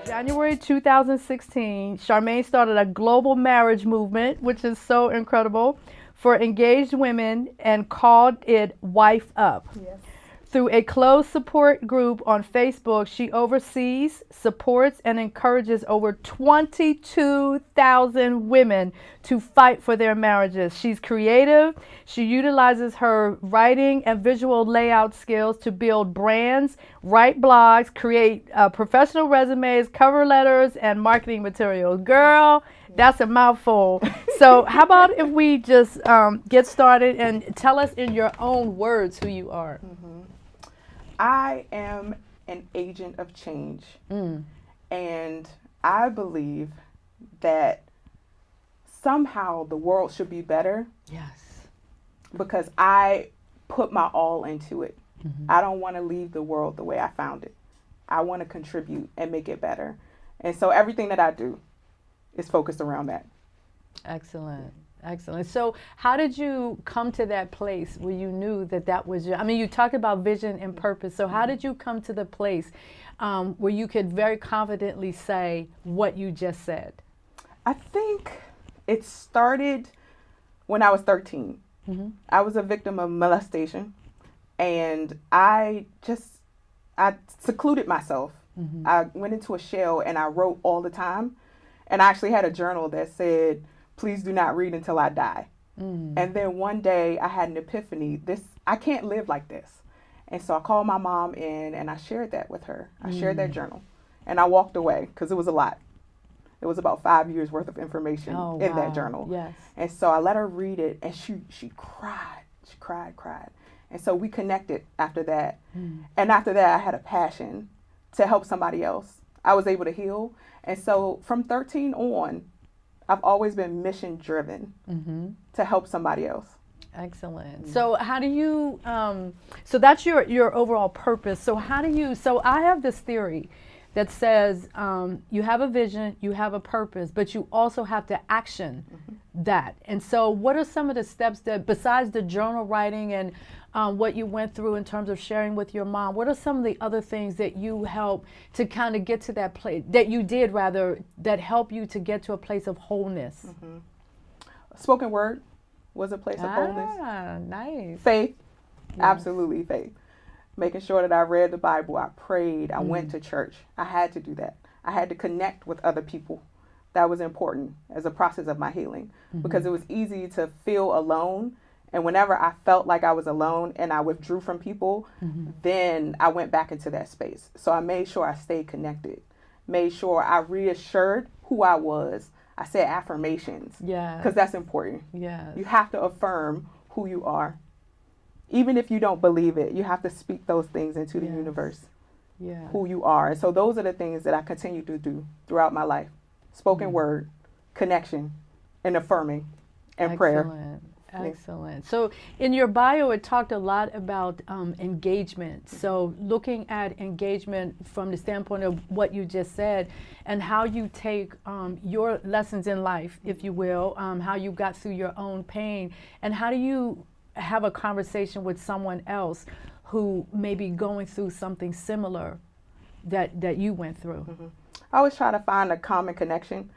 January 2016, Charmayne started a global marriage movement, which is so incredible, for engaged women and called it WifeUp. Yes. Through a closed support group on Facebook, she oversees, supports, and encourages over 22,000 women to fight for their marriages. She's creative. She utilizes her writing and visual layout skills to build brands, write blogs, create professional resumes, cover letters, and marketing materials. Girl, that's a mouthful. So how about if we just get started and tell us in your own words who you are? Mm-hmm. I am an agent of change, and I believe that somehow the world should be better. Yes. Because I put my all into it. Mm-hmm. I don't want to leave the world the way I found it. I want to contribute and make it better. And so everything that I do is focused around that. Excellent. Excellent. So how did you come to that place where you knew that that was your, I mean, you talked about vision and purpose. So how did you come to the place where you could very confidently say what you just said? I think it started when I was 13. Mm-hmm. I was a victim of molestation, and I secluded myself. Mm-hmm. I went into a shell and I wrote all the time. And I actually had a journal that said, "Please do not read until I die." And then one day I had an epiphany. I can't live like this. And so I called my mom in and I shared that with her. I shared that journal and I walked away because it was a lot. It was about 5 years worth of information in that journal. Yes. And so I let her read it and she cried. She cried. And so we connected after that. And after that I had a passion to help somebody else. I was able to heal. And so from 13 on, I've always been mission driven to help somebody else. Excellent. So how do you, so that's your overall purpose. So how do you, so I have this theory that says you have a vision, you have a purpose, but you also have to action that. And so what are some of the steps that, besides the journal writing and what you went through in terms of sharing with your mom, what are some of the other things that you help to kind of get to that place, that you did rather, that help you to get to a place of wholeness? Spoken word was a place of wholeness. Nice. Faith, absolutely faith. Making sure that I read the Bible, I prayed, I went to church. I had to do that. I had to connect with other people. That was important as a process of my healing because it was easy to feel alone. And whenever I felt like I was alone and I withdrew from people, then I went back into that space. So I made sure I stayed connected, made sure I reassured who I was. I said affirmations because that's important. Yes. You have to affirm who you are. Even if you don't believe it, you have to speak those things into the universe, who you are. And so those are the things that I continue to do throughout my life. Spoken word, connection, and affirming, and prayer. Excellent. So in your bio, it talked a lot about engagement. So looking at engagement from the standpoint of what you just said and how you take your lessons in life, if you will, how you got through your own pain, and how do you have a conversation with someone else who may be going through something similar that you went through? I always try to find a common connection.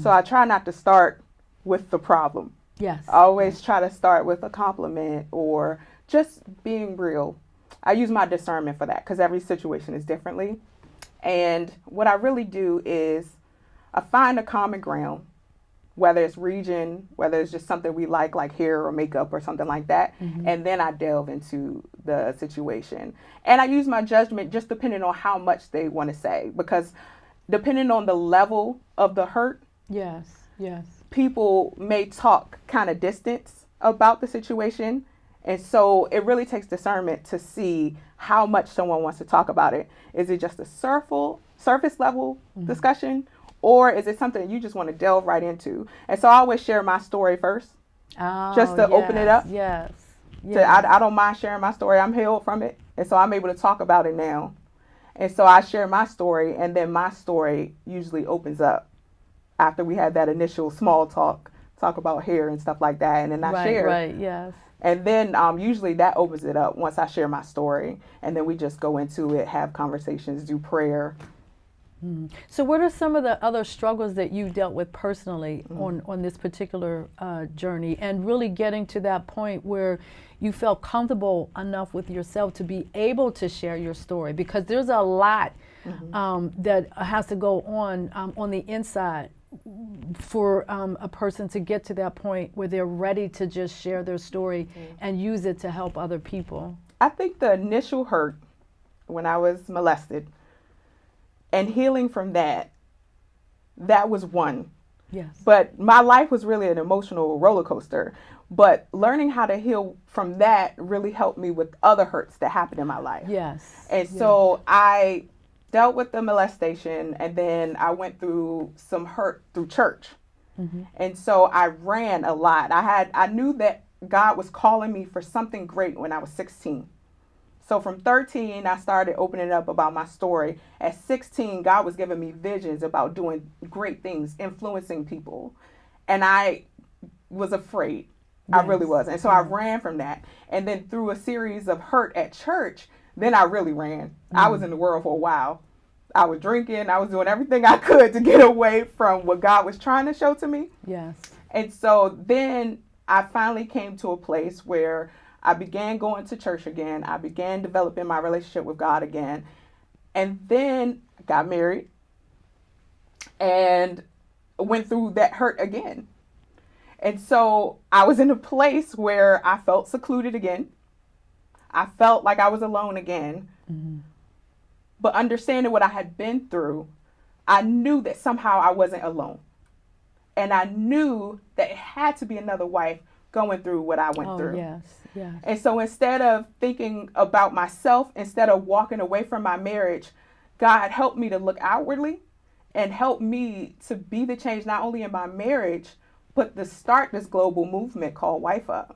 So I try not to start with the problem. Yes. I always try to start with a compliment or just being real. I use my discernment for that because every situation is differently. And what I really do is I find a common ground, whether it's region, whether it's just something we like hair or makeup or something like that. And then I delve into the situation. And I use my judgment just depending on how much they want to say, because depending on the level of the hurt, yes, people may talk kind of distance about the situation. And so it really takes discernment to see how much someone wants to talk about it. Is it just a surface level discussion, or is it something you just want to delve right into? And so I always share my story first, just to open it up. Yes. I don't mind sharing my story. I'm healed from it. And so I'm able to talk about it now. And so I share my story, and then my story usually opens up after we had that initial small talk about hair and stuff like that. And then I share. Right, yes. And then usually that opens it up once I share my story. And then we just go into it, have conversations, do prayer. So what are some of the other struggles that you dealt with personally on this particular journey, and really getting to that point where you felt comfortable enough with yourself to be able to share your story? Because there's a lot that has to go on the inside for a person to get to that point where they're ready to just share their story and use it to help other people. I think the initial hurt when I was molested and healing from that was one. Yes. But my life was really an emotional roller coaster. But learning how to heal from that really helped me with other hurts that happened in my life. Yes. And so I dealt with the molestation, and then I went through some hurt through church. And so I ran a lot. I knew that God was calling me for something great when I was 16. So from 13, I started opening up about my story. At 16, God was giving me visions about doing great things, influencing people. And I was afraid. Yes. I really was. And so I ran from that. And then through a series of hurt at church, then I really ran. I was in the world for a while. I was drinking. I was doing everything I could to get away from what God was trying to show to me. Yes. And so then I finally came to a place where I began going to church again. I began developing my relationship with God again. And then I got married and went through that hurt again. And so I was in a place where I felt secluded again. I felt like I was alone again. But understanding what I had been through, I knew that somehow I wasn't alone. And I knew that it had to be another wife going through what I went through. Yes. And so instead of thinking about myself, instead of walking away from my marriage, God helped me to look outwardly and helped me to be the change not only in my marriage, but to start this global movement called WifeUp.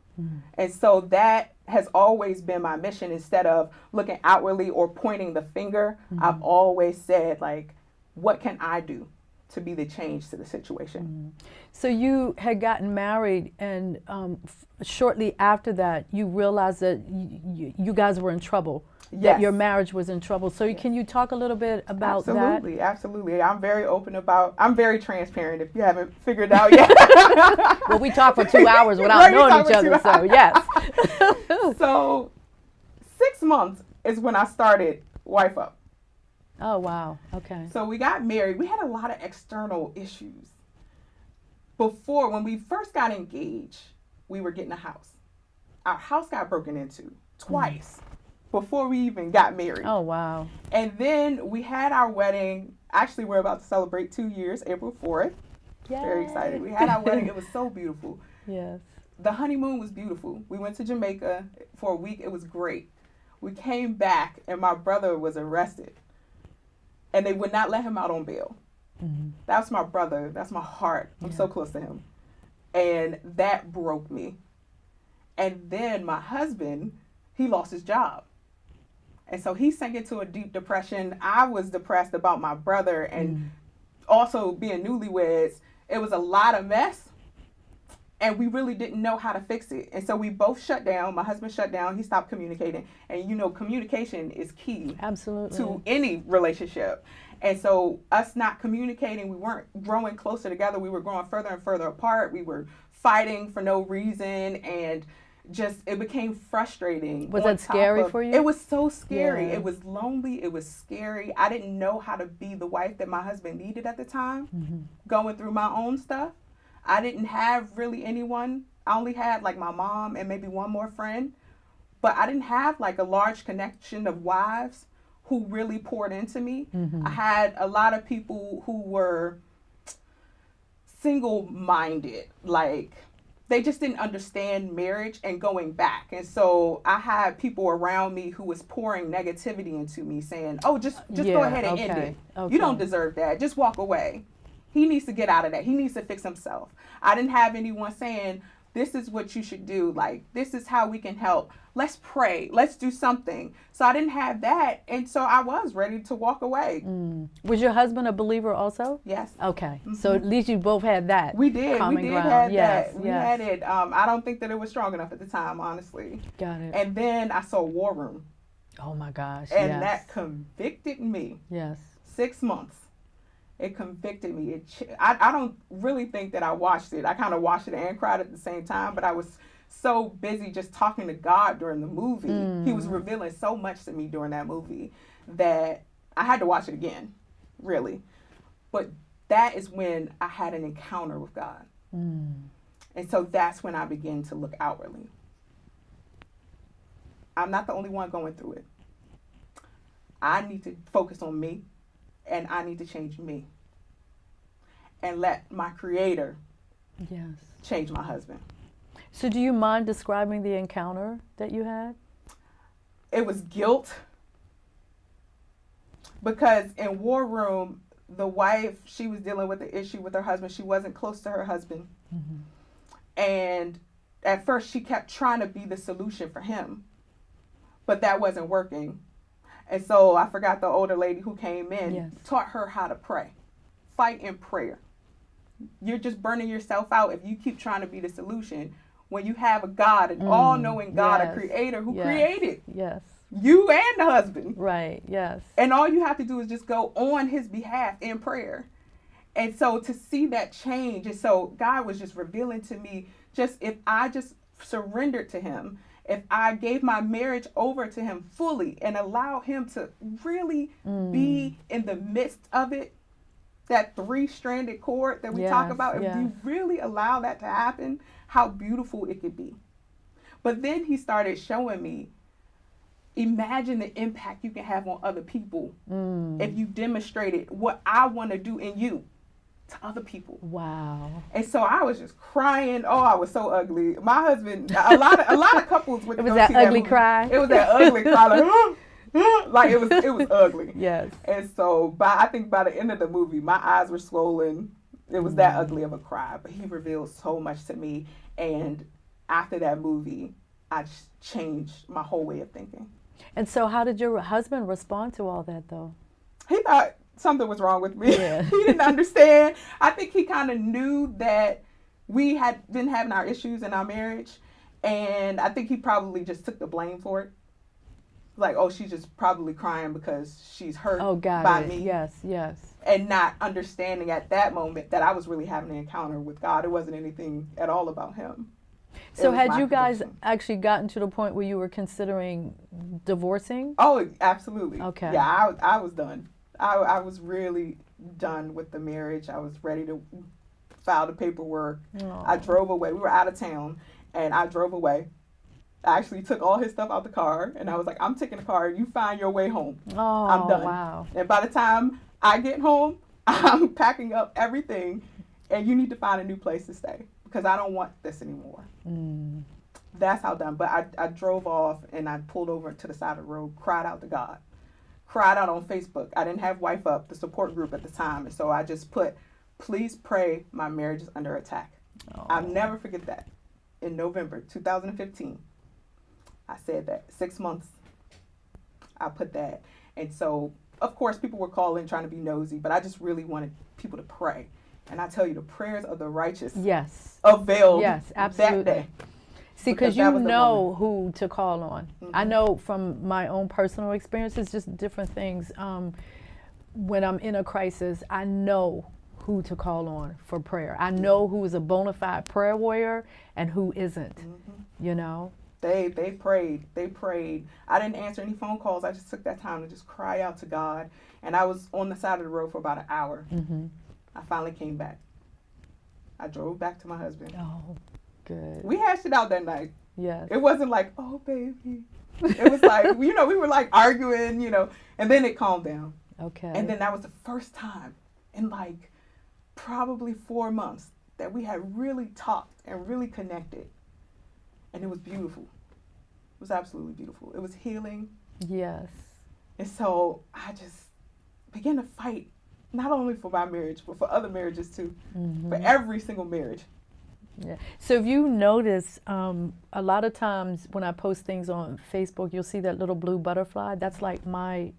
And so that has always been my mission. Instead of looking outwardly or pointing the finger, I've always said, like, what can I do to be the change to the situation? So you had gotten married, and shortly after that, you realized that you guys were in trouble. Yes. That your marriage was in trouble. So can you talk a little bit about that? Absolutely. I'm very transparent, if you haven't figured out yet. Well, we talked for 2 hours without knowing each other, so yes. So 6 months is when I started WifeUp. Oh, wow. Okay. So we got married. We had a lot of external issues. Before, when we first got engaged, we were getting a house. Our house got broken into twice before we even got married. Oh, wow. And then we had our wedding. Actually, we're about to celebrate 2 years, April 4th. Yay. Very excited. We had our wedding. It was so beautiful. Yes. The honeymoon was beautiful. We went to Jamaica for a week. It was great. We came back, and my brother was arrested. And they would not let him out on bail. That's my brother. That's my heart. I'm so close to him. And that broke me. And then my husband, he lost his job. And so he sank into a deep depression. I was depressed about my brother, and also being newlyweds. It was a lot of mess. And we really didn't know how to fix it. And so we both shut down. My husband shut down. He stopped communicating. And communication is key. Absolutely. To any relationship. And so us not communicating, we weren't growing closer together. We were growing further and further apart. We were fighting for no reason. And just, it became frustrating. Was that scary for you? It was so scary. Yeah. It was lonely. It was scary. I didn't know how to be the wife that my husband needed at the time. Going through my own stuff. I didn't have really anyone. I only had like my mom and maybe one more friend. But I didn't have like a large connection of wives who really poured into me. I had a lot of people who were single-minded. Like, they just didn't understand marriage and going back. And so I had people around me who was pouring negativity into me saying, oh, just go ahead and end it. Okay. You don't deserve that. Just walk away. He needs to get out of that. He needs to fix himself. I didn't have anyone saying, this is what you should do. Like, this is how we can help. Let's pray. Let's do something. So I didn't have that. And so I was ready to walk away. Was your husband a believer also? Yes. Okay. So at least you both had that. We did. Common We did ground. have Yes, that. We yes. had it. I don't think that it was strong enough at the time, honestly. Got it. And then I saw War Room. Oh my gosh. And yes. that convicted me. Yes. 6 months. It convicted me. I don't really think that I watched it. I kind of watched it and cried at the same time, but I was so busy just talking to God during the movie. He was revealing so much to me during that movie that I had to watch it again, really. But that is when I had an encounter with God. And so that's when I began to look outwardly. I'm not the only one going through it. I need to focus on me. And I need to change me and let my Creator change my husband. So do you mind describing the encounter that you had? It was guilt because in War Room, the wife, she was dealing with the issue with her husband. She wasn't close to her husband. And at first she kept trying to be the solution for him, but that wasn't working. And so I forgot the older lady who came in, taught her how to pray. Fight in prayer. You're just burning yourself out if you keep trying to be the solution when you have a God, an all-knowing God, a Creator who created you and the husband. Right, yes. And all you have to do is just go on his behalf in prayer. And so to see that change, and so God was just revealing to me, just if I just surrendered to him, if I gave my marriage over to him fully and allow him to really be in the midst of it, that three-stranded cord that we talk about, if you really allow that to happen, how beautiful it could be. But then he started showing me, imagine the impact you can have on other people if you demonstrated what I want to do in you to other people. Wow. And so I was just crying. Oh, I was so ugly. My husband, a lot of couples would It was that ugly cry. It was that ugly cry, like it was ugly. Yes. And so I think by the end of the movie, my eyes were swollen. It was that ugly of a cry, but he revealed so much to me. And after that movie, I just changed my whole way of thinking. And so how did your husband respond to all that though? He thought something was wrong with me. Yeah. He didn't understand. I think he kind of knew that we had been having our issues in our marriage. And I think he probably just took the blame for it. Like, oh, she's just probably crying because she's hurt by me. Yes, yes. And not understanding at that moment that I was really having an encounter with God. It wasn't anything at all about him. So had you guys actually gotten to the point where you were considering divorcing? Oh, absolutely. Okay. Yeah, I was done. I was really done with the marriage. I was ready to file the paperwork. Aww. I drove away. We were out of town, and I drove away. I actually took all his stuff out the car, and I was like, I'm taking the car. You find your way home. Oh, I'm done. Wow. And by the time I get home, I'm packing up everything, and you need to find a new place to stay because I don't want this anymore. That's how done. But I drove off, and I pulled over to the side of the road, cried out to God. Cried out on Facebook. I didn't have WifeUp, the support group at the time. And so I just put, please pray my marriage is under attack. Oh. I'll never forget that. In November 2015, I said that. 6 months, I put that. And so, of course, people were calling, trying to be nosy, but I just really wanted people to pray. And I tell you, the prayers of the righteous availed that day. See, because you know who to call on. I know from my own personal experiences, just different things. When I'm in a crisis, I know who to call on for prayer. I know who is a bona fide prayer warrior and who isn't, you know. They prayed. They prayed. I didn't answer any phone calls. I just took that time to just cry out to God. And I was on the side of the road for about an hour. I finally came back. I drove back to my husband. Oh, good. We hashed it out that night. Yes. It wasn't like, oh, baby. It was like, we were like arguing, and then it calmed down. Okay. And then that was the first time in like probably 4 months that we had really talked and really connected. And it was beautiful. It was absolutely beautiful. It was healing. Yes. And so I just began to fight, not only for my marriage, but for other marriages too, for every single marriage. Yeah. So if you notice, a lot of times when I post things on Facebook, you'll see that little blue butterfly. That's like my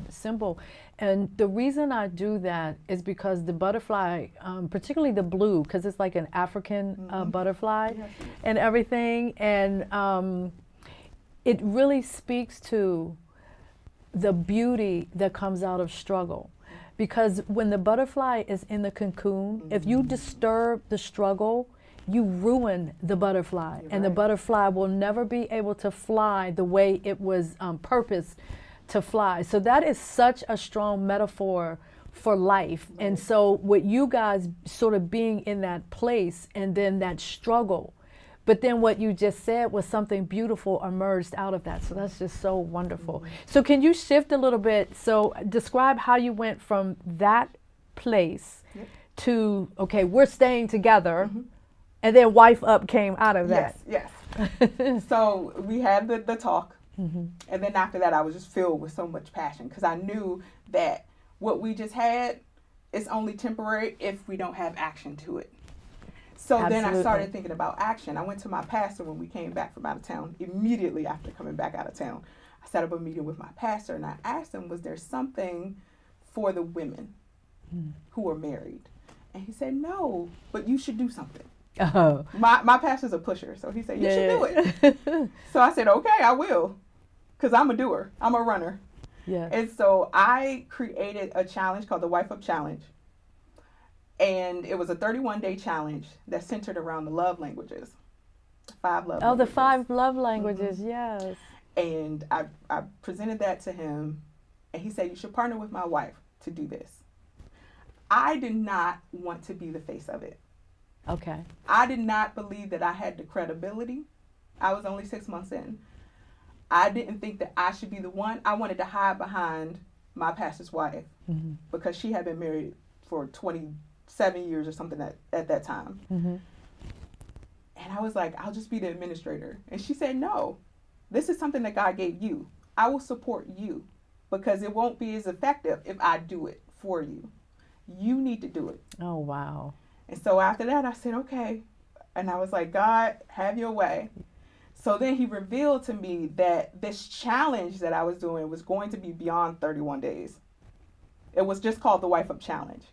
symbol. And the reason I do that is because the butterfly, particularly the blue, because it's like an African butterfly and everything. And it really speaks to the beauty that comes out of struggle. Because when the butterfly is in the cocoon, if you disturb the struggle, you ruin the butterfly. And the butterfly will never be able to fly the way it was purposed to fly. So that is such a strong metaphor for life. And so with you guys sort of being in that place and then that struggle, but then what you just said was something beautiful emerged out of that. So that's just so wonderful. So can you shift a little bit? So describe how you went from that place to, okay, we're staying together, and then Wife Up came out of that. Yes. So we had the talk, and then after that I was just filled with so much passion because I knew that what we just had is only temporary if we don't have action to it. So then I started thinking about action. I went to my pastor when we came back from out of town, immediately after coming back out of town. I set up a meeting with my pastor and I asked him, was there something for the women who are married? And he said, no, but you should do something. Oh. My pastor's a pusher, so he said, you should do it. So I said, okay, I will, because I'm a doer. I'm a runner. Yeah. And so I created a challenge called the WifeUp Challenge. And it was a 31-day challenge that centered around the love languages. 5 love languages. Oh, the 5 love languages, yes. And I presented that to him, and he said, you should partner with my wife to do this. I did not want to be the face of it. Okay. I did not believe that I had the credibility. I was only 6 months in. I didn't think that I should be the one. I wanted to hide behind my pastor's wife because she had been married for 27 years or something at that time. And I was like, I'll just be the administrator. And she said, no, this is something that God gave you. I will support you because it won't be as effective if I do it for you. You need to do it. Oh, wow. And so after that, I said, okay. And I was like, God, have your way. So then he revealed to me that this challenge that I was doing was going to be beyond 31 days. It was just called the WifeUp Challenge.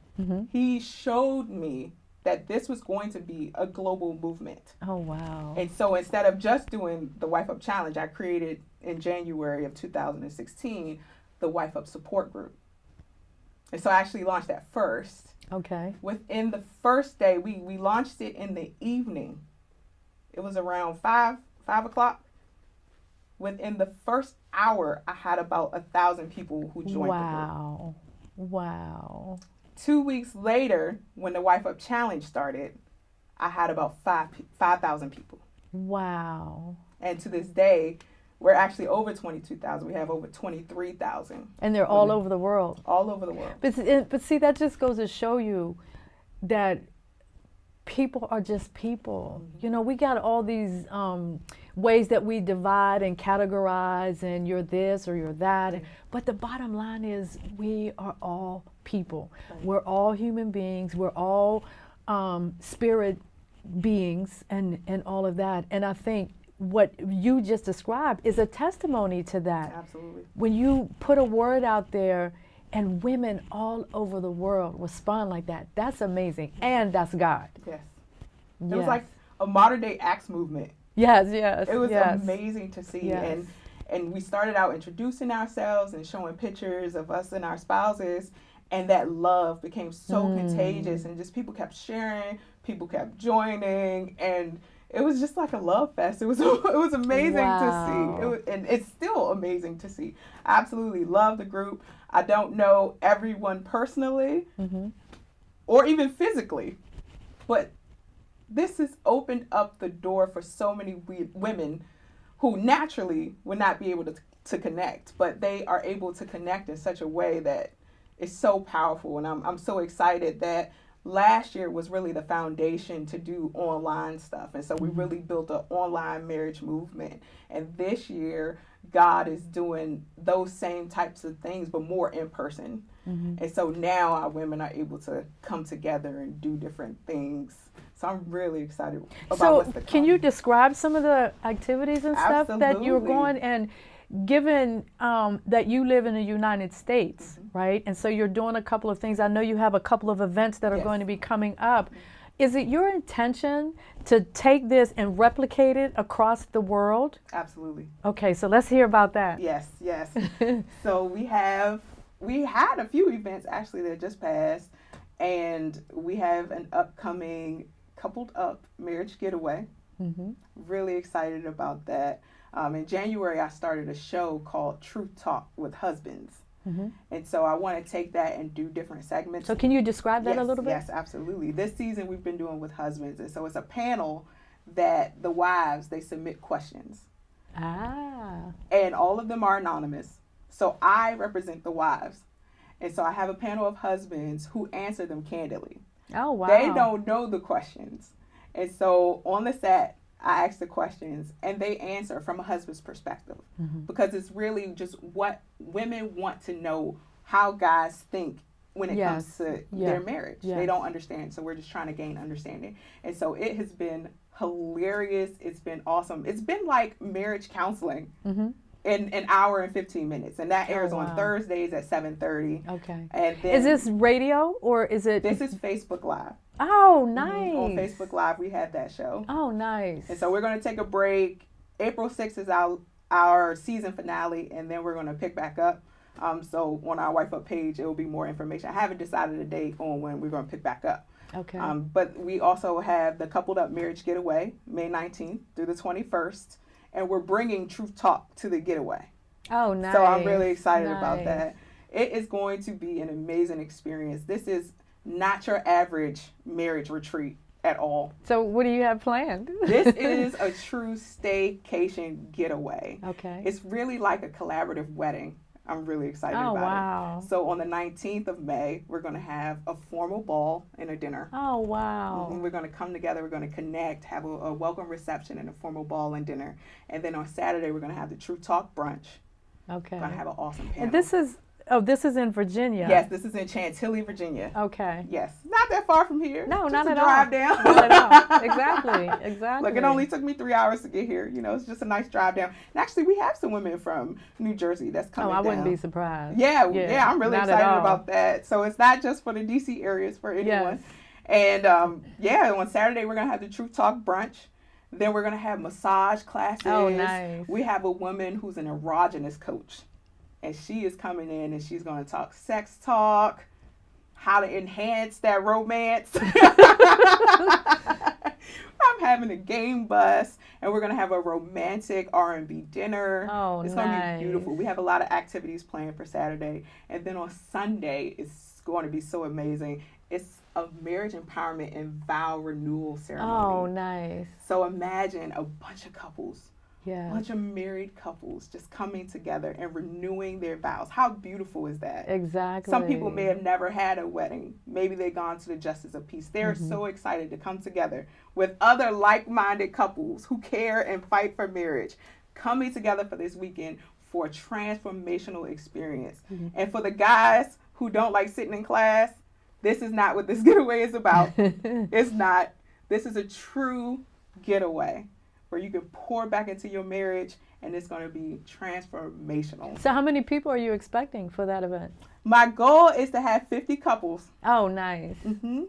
He showed me that this was going to be a global movement. Oh, wow. And so instead of just doing the WifeUp Challenge, I created in January of 2016 the WifeUp Support Group. And so I actually launched that first. Okay. Within the first day, we launched it in the evening. It was around 5 o'clock. Within the first hour, I had about 1,000 people who joined the group. Wow. 2 weeks later, when the WifeUp Challenge started, I had about 5,000 people. Wow. And to this day, we're actually over 22,000. We have over 23,000. And they're all over the world. All over the world. But see, that just goes to show you that people are just people. You know, we got all these ways that we divide and categorize, and you're this or you're that. But the bottom line is we are all people. We're all human beings. We're all spirit beings and all of that. And I think what you just described is a testimony to that. Absolutely. When you put a word out there and women all over the world respond like that, that's amazing. And that's God. Yes. It was like a modern day Acts movement. Yes. It was amazing to see. Yes. And we started out introducing ourselves and showing pictures of us and our spouses. And that love became so contagious. And just people kept sharing, people kept joining. And it was just like a love fest. It was amazing to see. And it's still amazing to see. I absolutely love the group. I don't know everyone personally or even physically, but this has opened up the door for so many women who naturally would not be able to connect, but they are able to connect in such a way that is so powerful. And I'm so excited that last year was really the foundation to do online stuff. And so we really built an online marriage movement. And this year, God is doing those same types of things, but more in person. And so now our women are able to come together and do different things. So I'm really excited about what's to come. Can you describe some of the activities and stuff that you're Absolutely. going, and given that you live in the United States, right? And so you're doing a couple of things. I know you have a couple of events that are Yes. going to be coming up. Is it your intention to take this and replicate it across the world? Absolutely. Okay, so let's hear about that. Yes, yes. So we had a few events actually that just passed, and we have an upcoming coupled up marriage getaway. Really excited about that. In January, I started a show called Truth Talk with Husbands. And so I want to take that and do different segments. So can you describe that a little bit? Yes, absolutely. This season we've been doing with husbands. And so it's a panel that the wives, they submit questions. And all of them are anonymous. So I represent the wives. And so I have a panel of husbands who answer them candidly. Oh, wow. They don't know the questions. And so on the set, I ask the questions and they answer from a husband's perspective, because it's really just what women want to know, how guys think when it comes to their marriage. They don't understand. So we're just trying to gain understanding. And so it has been hilarious. It's been awesome. It's been like marriage counseling in an hour and 15 minutes. And that airs on Thursdays at 7:30. Okay. And then, is this radio or is it? This is Facebook Live. Oh, nice. On Facebook Live, we had that show. Oh, nice. And so we're going to take a break. April 6th is our season finale, and then we're going to pick back up. So on our WifeUp page, it will be more information. I haven't decided a date on when we're going to pick back up. Okay. But we also have the Coupled Up Marriage Getaway, May 19th through the 21st, and we're bringing Truth Talk to the getaway. Oh, nice. So I'm really excited about that. It is going to be an amazing experience. This is not your average marriage retreat at all. So what do you have planned? This is a true staycation getaway. Okay. It's really like a collaborative wedding. I'm really excited about wow. it. So on the 19th of May, we're going to have a formal ball and a dinner. Oh, wow. We're going to come together, we're going to connect, have a welcome reception and a formal ball and dinner. And then on Saturday, we're going to have the Truth Talk brunch. Okay. We're going to have an awesome panel. And this is in Virginia. Yes, this is in Chantilly, Virginia. Okay. Yes, not that far from here. No, just not a at drive all. down. Not at all. Exactly. Look, it only took me 3 hours to get here. You know, it's just a nice drive down. And actually, we have some women from New Jersey that's coming down. I wouldn't be surprised. Yeah, I'm really not excited about that. So it's not just for the DC areas, for anyone. Yes. And on Saturday, we're going to have the Truth Talk brunch. Then we're going to have massage classes. Oh, nice. We have a woman who's an erogenous coach. And she is coming in and she's going to talk sex talk, how to enhance that romance. I'm having a game bus, and we're going to have a romantic R&B dinner. Oh, it's nice. going to be beautiful. We have a lot of activities planned for Saturday. And then on Sunday, it's going to be so amazing. It's a marriage empowerment and vow renewal ceremony. Oh, nice. So imagine a bunch of couples. Yeah. A bunch of married couples just coming together and renewing their vows. How beautiful is that? Exactly. Some people may have never had a wedding. Maybe they've gone to the Justice of Peace. They're so excited to come together with other like-minded couples who care and fight for marriage, coming together for this weekend for a transformational experience. And for the guys who don't like sitting in class, this is not what this getaway is about. It's not. This is a true getaway where you can pour back into your marriage, and it's going to be transformational. So how many people are you expecting for that event? My goal is to have 50 couples. Oh, nice.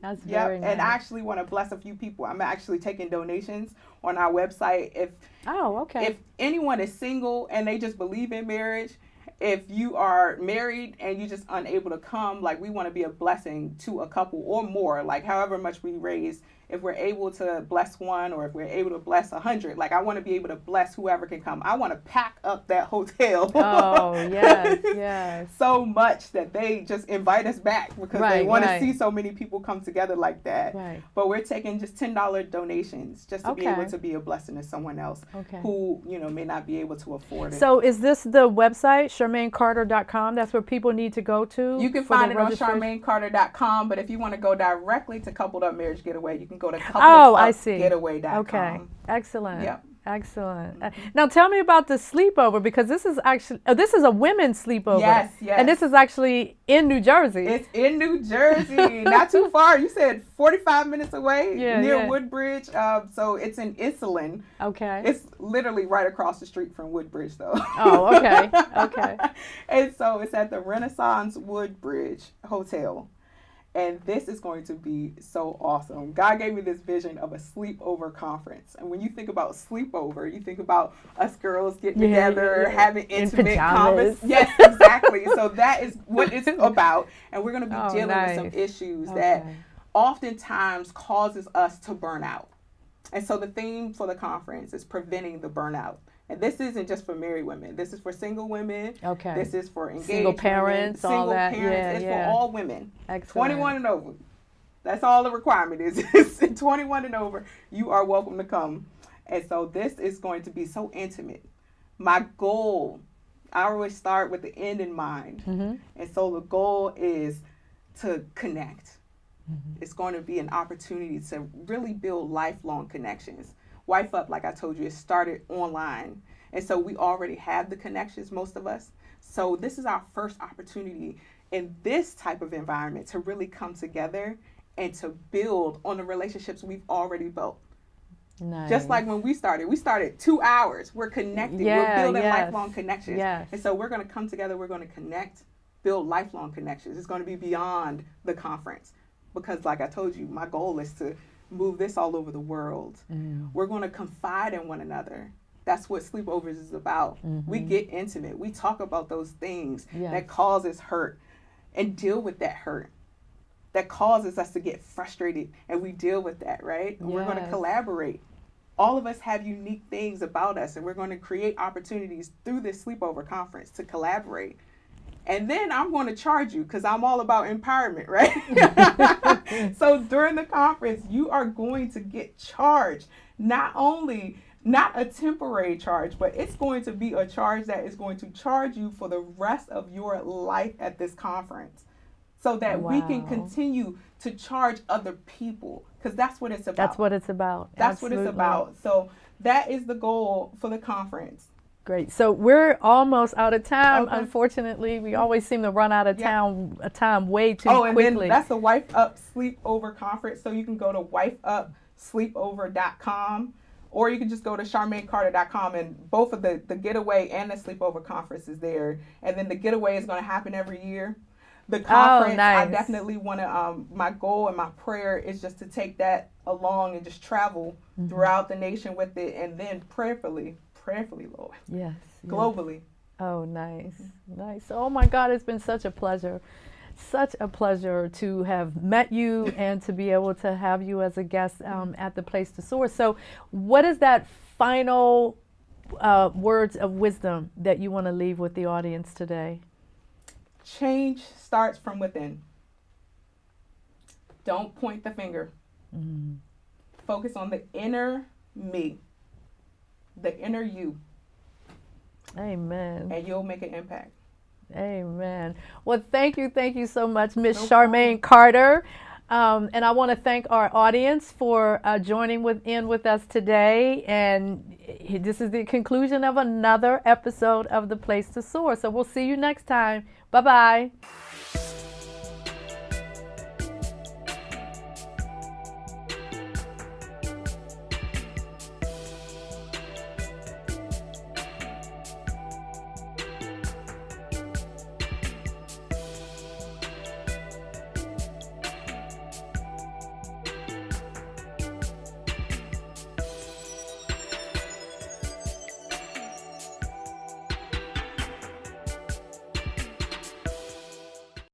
That's very nice. And I actually want to bless a few people. I'm actually taking donations on our website. If anyone is single and they just believe in marriage, if you are married and you're just unable to come, like, we want to be a blessing to a couple or more, like however much we raise. if we're able to bless one, or if we're able to bless 100, like I want to be able to bless whoever can come. I want to pack up that hotel. Oh, yes, yes. So much that they just invite us back because they want to see so many people come together like that. Right. But we're taking just $10 donations just to be able to be a blessing to someone else who, you know, may not be able to afford it. So is this the website, CharmayneCarter.com? That's where people need to go to? You can find it on CharmayneCarter.com, but if you want to go directly to Coupled Up Marriage Getaway, you can go to CoupledUpGetaway.com. Okay, excellent. Yep. Excellent. Now tell me about the sleepover, because this is actually, this is a women's sleepover. Yes, yes. And this is actually in New Jersey. It's in New Jersey, not too far. You said 45 minutes away, near Woodbridge. So it's in Iselin. Okay. It's literally right across the street from Woodbridge, though. Oh, okay. Okay. And so it's at the Renaissance Woodbridge Hotel. And this is going to be so awesome. God gave me this vision of a sleepover conference. And when you think about sleepover, you think about us girls getting together, having intimate conversations. Yes, exactly. So that is what it's about. And we're going to be dealing with some issues that oftentimes causes us to burn out. And so the theme for the conference is preventing the burnout. And this isn't just for married women. This is for single women. Okay. This is for engaged single parents, women, all that. Single parents. It's for all women. Excellent. 21 and over. That's all the requirement is. It's 21 and over. You are welcome to come. And so this is going to be so intimate. My goal, I always start with the end in mind. Mm-hmm. And so the goal is to connect. Mm-hmm. It's going to be an opportunity to really build lifelong connections. WifeUp, like I told you, it started online. And so we already have the connections, most of us. So this is our first opportunity in this type of environment to really come together and to build on the relationships we've already built. Nice. Just like when we started 2 hours. We're connected. We're building lifelong connections. Yes. And so we're going to come together. We're going to connect, build lifelong connections. It's going to be beyond the conference. Because like I told you, my goal is to move this all over the world. Mm. We're going to confide in one another. That's what sleepovers is about. Mm-hmm. We get intimate. We talk about those things that causes hurt and deal with that hurt. That causes us to get frustrated, and we deal with that, right? Yes. We're going to collaborate. All of us have unique things about us, and we're going to create opportunities through this sleepover conference to collaborate. And then I'm going to charge you because I'm all about empowerment, right? So during the conference, you are going to get charged. Not a temporary charge, but it's going to be a charge that is going to charge you for the rest of your life at this conference. So that we can continue to charge other people, because that's what it's about. That's what it's about. That's what it's about. So that is the goal for the conference. Great. So we're almost out of time. Okay. Unfortunately, we always seem to run out of time way too quickly. And then that's the WifeUp Sleepover Conference. So you can go to WifeUpSleepover.com, or you can just go to CharmayneCarter.com, and both of the getaway and the sleepover conference is there. And then the getaway is going to happen every year. The conference, I definitely want to, my goal and my prayer is just to take that along and just travel throughout the nation with it, and then prayerfully, Lord. Yes. Globally. Oh, nice. Nice. Oh my God, it's been such a pleasure. Such a pleasure to have met you and to be able to have you as a guest at the Place to Soar. So what is that final words of wisdom that you want to leave with the audience today? Change starts from within. Don't point the finger. Mm. Focus on the inner me, the inner you. Amen. And you'll make an impact. Amen. Well, thank you so much, Miss Charmayne Carter. And I want to thank our audience for joining in with us today. And this is the conclusion of another episode of The Place to Soar. So we'll see you next time. Bye-bye.